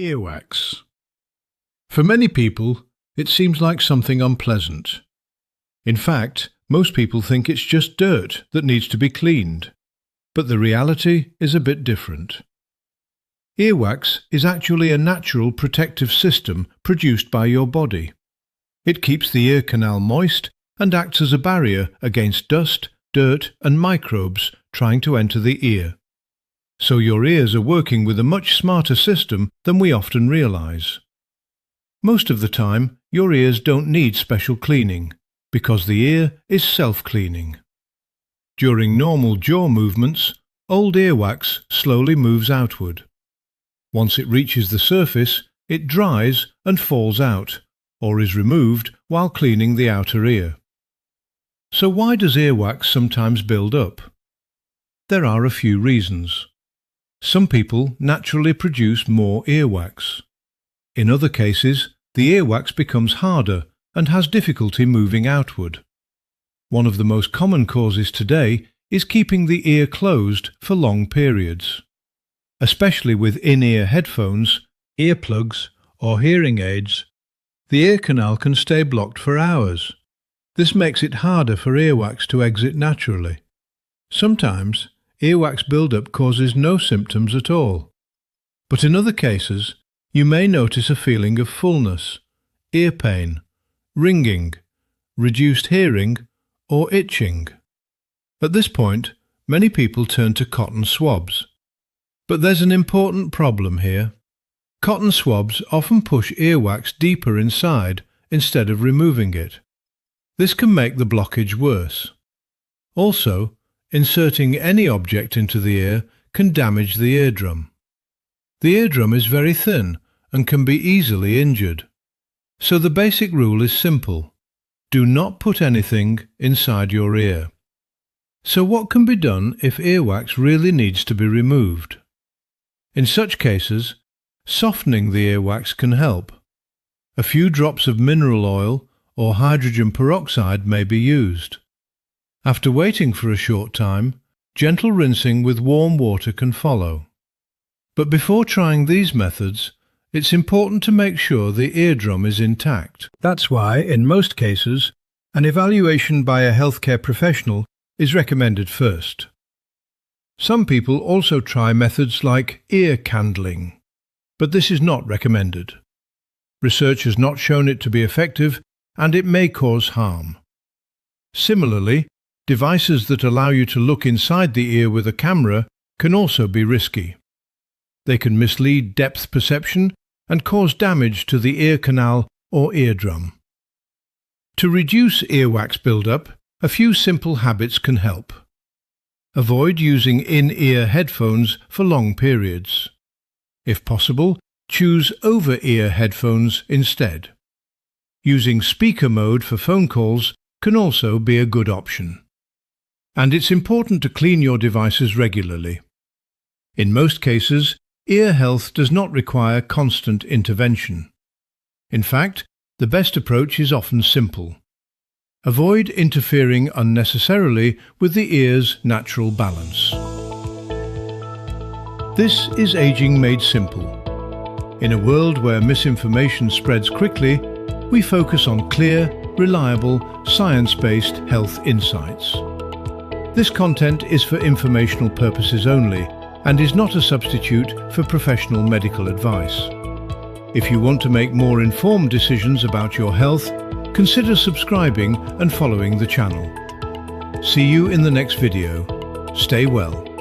Earwax. For many people, it seems like something unpleasant. In fact, most people think it's just dirt that needs to be cleaned. But the reality is a bit different. Earwax is actually a natural protective system produced by your body. It keeps the ear canal moist and acts as a barrier against dust, dirt and microbes trying to enter the ear. So your ears are working with a much smarter system than we often realize. Most of the time, your ears don't need special cleaning, because the ear is self-cleaning. During normal jaw movements, old earwax slowly moves outward. Once it reaches the surface, it dries and falls out, or is removed while cleaning the outer ear. So why does earwax sometimes build up? There are a few reasons. Some people naturally produce more earwax. In other cases, the earwax becomes harder and has difficulty moving outward. One of the most common causes today is keeping the ear closed for long periods. Especially with in-ear headphones, earplugs or hearing aids, the ear canal can stay blocked for hours. This makes it harder for earwax to exit naturally. Sometimes, earwax buildup causes no symptoms at all. But in other cases, you may notice a feeling of fullness, ear pain, ringing, reduced hearing, or itching. At this point, many people turn to cotton swabs. But there's an important problem here. Cotton swabs often push earwax deeper inside instead of removing it. This can make the blockage worse. Also, inserting any object into the ear can damage the eardrum. The eardrum is very thin and can be easily injured. So the basic rule is simple. Do not put anything inside your ear. So what can be done if earwax really needs to be removed? In such cases, softening the earwax can help. A few drops of mineral oil or hydrogen peroxide may be used. After waiting for a short time, gentle rinsing with warm water can follow. But before trying these methods, it's important to make sure the eardrum is intact. That's why, in most cases, an evaluation by a healthcare professional is recommended first. Some people also try methods like ear candling, but this is not recommended. Research has not shown it to be effective, and it may cause harm. Similarly, devices that allow you to look inside the ear with a camera can also be risky. They can mislead depth perception and cause damage to the ear canal or eardrum. To reduce earwax buildup, a few simple habits can help. Avoid using in-ear headphones for long periods. If possible, choose over-ear headphones instead. Using speaker mode for phone calls can also be a good option. And it's important to clean your devices regularly. In most cases, ear health does not require constant intervention. In fact, the best approach is often simple. Avoid interfering unnecessarily with the ear's natural balance. This is Aging Made Simple. In a world where misinformation spreads quickly, we focus on clear, reliable, science-based health insights. This content is for informational purposes only and is not a substitute for professional medical advice. If you want to make more informed decisions about your health, consider subscribing and following the channel. See you in the next video. Stay well.